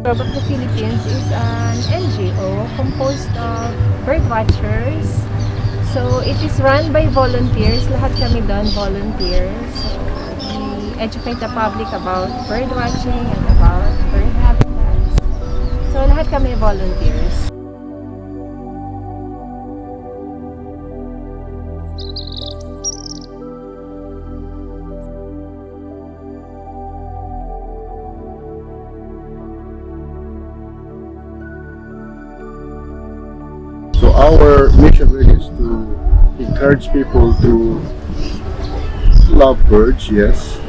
Club of the Philippines is an NGO composed of bird watchers. So it is run by volunteers. Lahat kami doon volunteers. So we educate the public about bird watching and about bird habitats. So lahat kami volunteers. So our mission really is to encourage people to love birds, yes,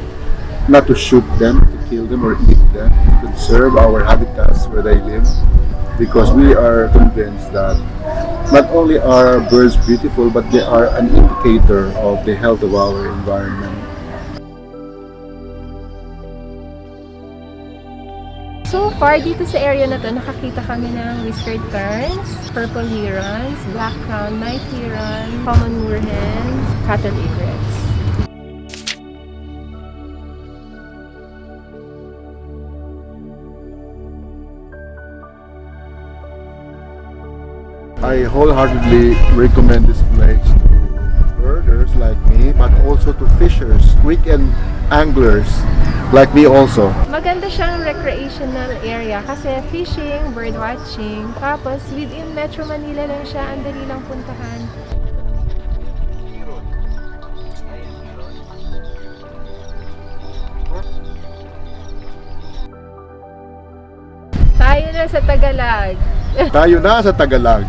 not to shoot them, to kill them or eat them, to conserve our habitats where they live, because we are convinced that not only are birds beautiful, but they are an indicator of the health of our environment. So far, dito sa area na to, nakakita kami ng whiskered terns, purple herons, black crown night heron, common moorhens, cattle egrets. I wholeheartedly recommend this place to birders like me, but also to fishers, weekend anglers like me also. Maganda siyang recreational area kasi fishing, bird watching, tapos within Metro Manila lang siya, ang dali lang puntahan. Tayo na sa Tagalag. Tayo na sa Tagalag.